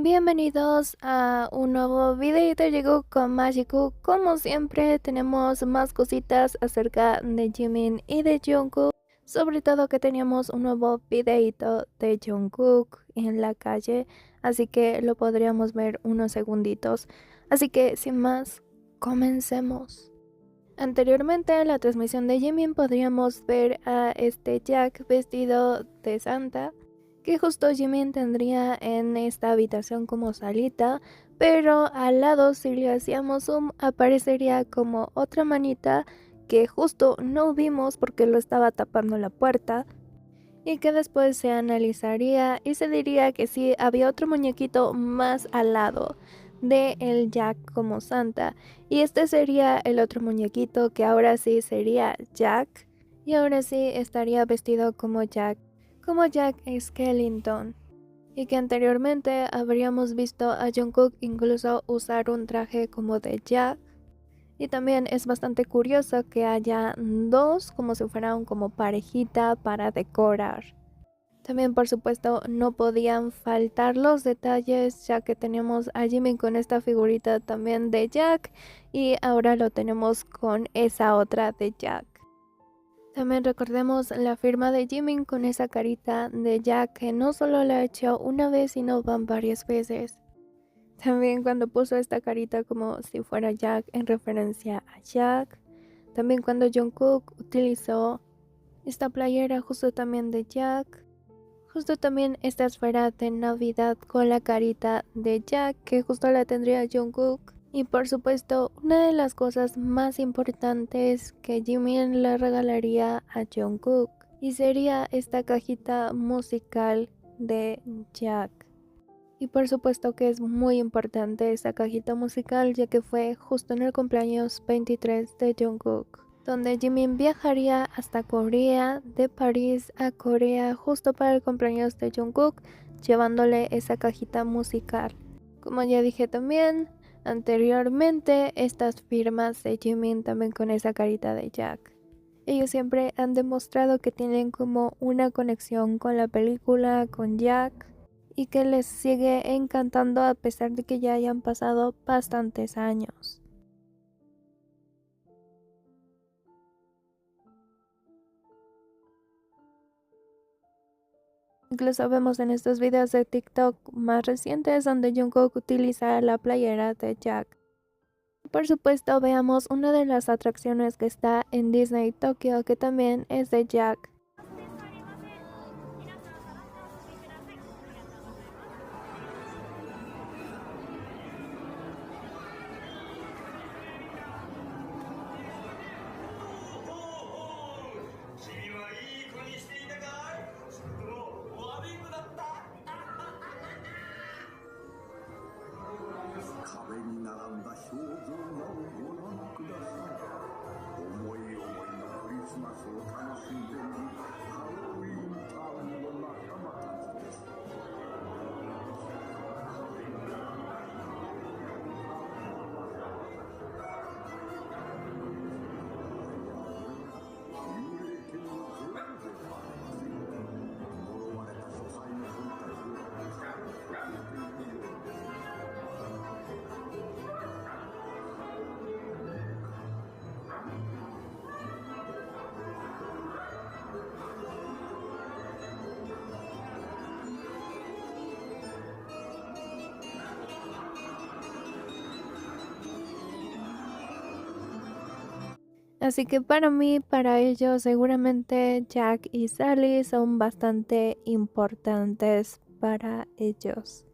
Bienvenidos a un nuevo video de Jungkook Mágico. Como siempre tenemos más cositas acerca de Jimin y de Jungkook. Sobre todo que teníamos un nuevo videito de Jungkook en la calle, así que lo podríamos ver unos segunditos. Así que sin más, comencemos. Anteriormente en la transmisión de Jimin podríamos ver a este Jack vestido de Santa, que justo Jimin tendría en esta habitación como salita, pero al lado, si le hacíamos zoom, aparecería como otra manita que justo no vimos porque lo estaba tapando la puerta, y que después se analizaría y se diría que sí había otro muñequito más al lado de el Jack como Santa, y este sería el otro muñequito que ahora sí sería Jack, y ahora sí estaría vestido como Jack Skellington, y que anteriormente habríamos visto a Jungkook incluso usar un traje como de Jack. Y también es bastante curioso que haya dos como si fueran como parejita para decorar. También por supuesto no podían faltar los detalles, ya que teníamos a Jimin con esta figurita también de Jack y ahora lo tenemos con esa otra de Jack. También recordemos la firma de Jimin con esa carita de Jack que no solo la ha hecho una vez sino van varias veces. También cuando puso esta carita como si fuera Jack en referencia a Jack. También cuando Jungkook utilizó esta playera justo también de Jack. Justo también esta esfera de Navidad con la carita de Jack que justo la tendría Jungkook. Y por supuesto, una de las cosas más importantes que Jimin le regalaría a Jungkook, y sería esta cajita musical de Jack. Y por supuesto que es muy importante esta cajita musical, ya que fue justo en el cumpleaños 23 de Jungkook, donde Jimin viajaría hasta Corea, de París a Corea justo para el cumpleaños de Jungkook, llevándole esa cajita musical. Como ya dije también anteriormente, estas firmas de Jimin también con esa carita de Jack. Ellos siempre han demostrado que tienen como una conexión con la película, con Jack, y que les sigue encantando a pesar de que ya hayan pasado bastantes años. Incluso vemos en estos videos de TikTok más recientes donde Jungkook utiliza la playera de Jack. Por supuesto, veamos una de las atracciones que está en Disney Tokyo, que también es de Jack. Así que para mí, para ellos, seguramente Jack y Sally son bastante importantes para ellos.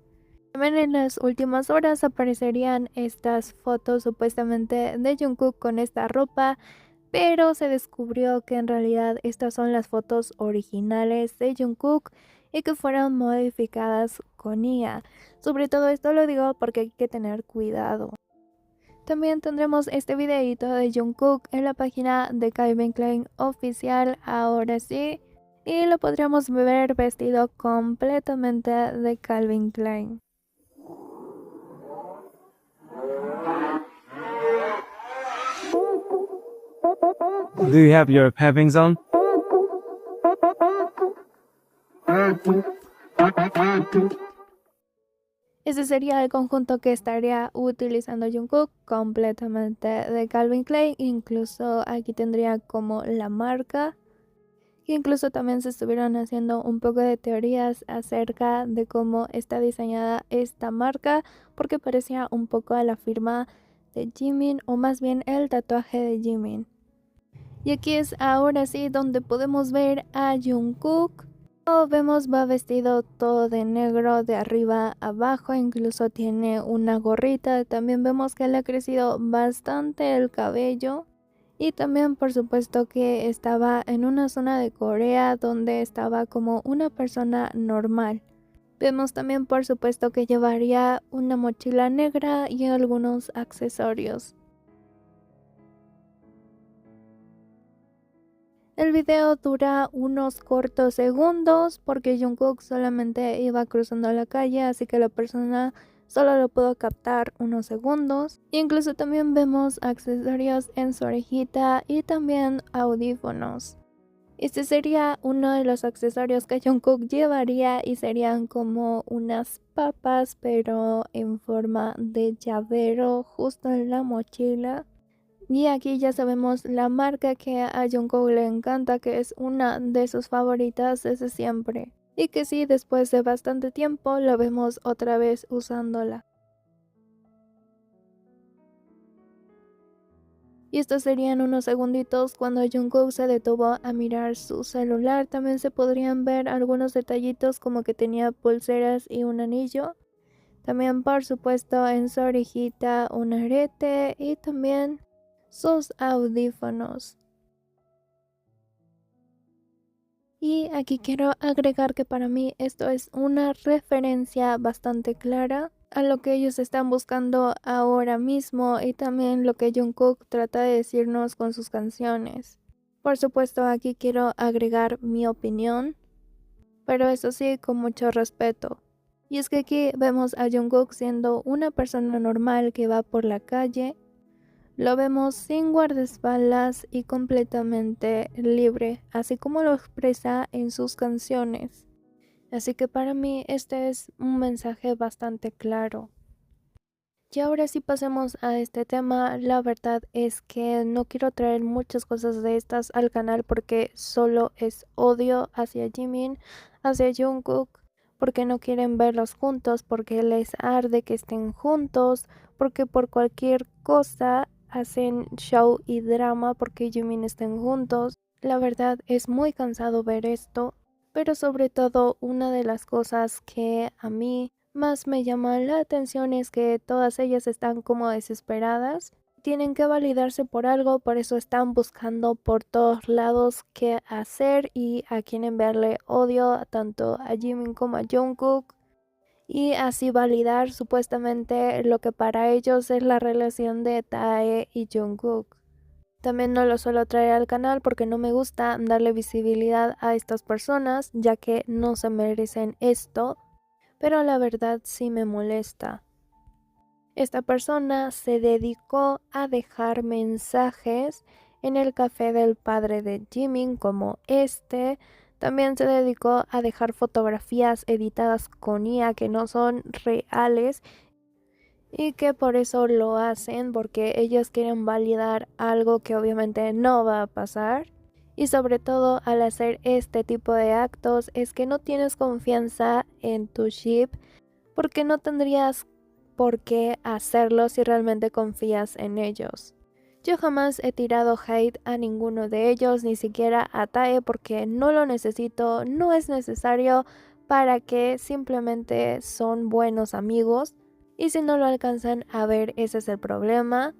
También en las últimas horas aparecerían estas fotos supuestamente de Jungkook con esta ropa, pero se descubrió que en realidad estas son las fotos originales de Jungkook y que fueron modificadas con IA. Sobre todo esto lo digo porque hay que tener cuidado. También tendremos este videito de Jungkook en la página de Calvin Klein oficial, ahora sí, y lo podríamos ver vestido completamente de Calvin Klein. Do you have your headphones on? Ese sería el conjunto que estaría utilizando Jungkook completamente de Calvin Klein. Incluso aquí tendría como la marca. Que incluso también se estuvieron haciendo un poco de teorías acerca de cómo está diseñada esta marca, porque parecía un poco a la firma de Jimin, o más bien el tatuaje de Jimin. Y aquí es ahora sí donde podemos ver a Jungkook. Como vemos, va vestido todo de negro de arriba a abajo, incluso tiene una gorrita. También vemos que le ha crecido bastante el cabello. Y también por supuesto que estaba en una zona de Corea donde estaba como una persona normal. Vemos también por supuesto que llevaría una mochila negra y algunos accesorios. El video dura unos cortos segundos porque Jungkook solamente iba cruzando la calle, así que la persona solo lo pudo captar unos segundos. Incluso también vemos accesorios en su orejita y también audífonos. Este sería uno de los accesorios que Jungkook llevaría y serían como unas papas pero en forma de llavero justo en la mochila. Y aquí ya sabemos la marca que a Jungkook le encanta, que es una de sus favoritas desde siempre. Y que sí, después de bastante tiempo lo vemos otra vez usándola. Y estos serían unos segunditos cuando Jungkook se detuvo a mirar su celular. También se podrían ver algunos detallitos como que tenía pulseras y un anillo. También por supuesto en su orejita un arete y también sus audífonos. Y aquí quiero agregar que para mí esto es una referencia bastante clara a lo que ellos están buscando ahora mismo y también lo que Jungkook trata de decirnos con sus canciones. Por supuesto aquí quiero agregar mi opinión, pero eso sí con mucho respeto. Y es que aquí vemos a Jungkook siendo una persona normal que va por la calle. Lo vemos sin guardaespaldas y completamente libre, así como lo expresa en sus canciones. Así que para mí este es un mensaje bastante claro. Y ahora sí pasemos a este tema. La verdad es que no quiero traer muchas cosas de estas al canal porque solo es odio hacia Jimin, hacia Jungkook, porque no quieren verlos juntos, porque les arde que estén juntos, porque por cualquier cosa hacen show y drama porque Jimin estén juntos. La verdad es muy cansado ver esto, pero sobre todo una de las cosas que a mí más me llama la atención es que todas ellas están como desesperadas. Tienen que validarse por algo, por eso están buscando por todos lados qué hacer y a quién enviarle odio, tanto a Jimin como a Jungkook. Y así validar supuestamente lo que para ellos es la relación de Tae y Jungkook. También no lo suelo traer al canal porque no me gusta darle visibilidad a estas personas, ya que no se merecen esto. Pero la verdad sí me molesta. Esta persona se dedicó a dejar mensajes en el café del padre de Jimin como este. También se dedicó a dejar fotografías editadas con IA que no son reales y que por eso lo hacen porque ellos quieren validar algo que obviamente no va a pasar. Y sobre todo al hacer este tipo de actos es que no tienes confianza en tu ship, porque no tendrías por qué hacerlo si realmente confías en ellos. Yo jamás he tirado hate a ninguno de ellos, ni siquiera a Tae, porque no lo necesito, no es necesario, para que simplemente son buenos amigos. Y si no lo alcanzan a ver, ese es el problema.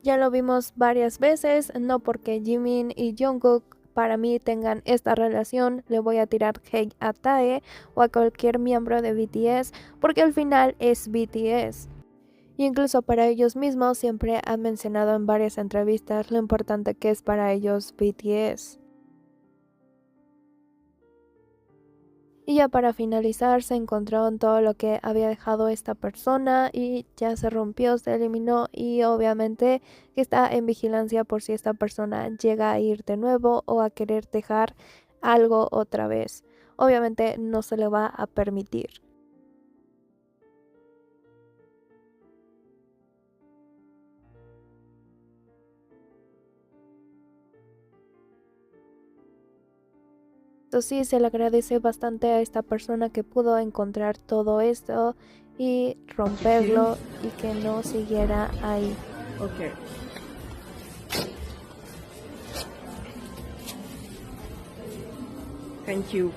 Ya lo vimos varias veces, no porque Jimin y Jungkook para mí tengan esta relación le voy a tirar hate a Tae o a cualquier miembro de BTS, porque al final es BTS. Y incluso para ellos mismos siempre han mencionado en varias entrevistas lo importante que es para ellos BTS. Y ya para finalizar se encontraron todo lo que había dejado esta persona y ya se rompió, se eliminó y obviamente que está en vigilancia por si esta persona llega a ir de nuevo o a querer dejar algo otra vez. Obviamente no se le va a permitir. Entonces sí, se le agradece bastante a esta persona que pudo encontrar todo esto y romperlo y que no siguiera ahí. Okay. Thank you.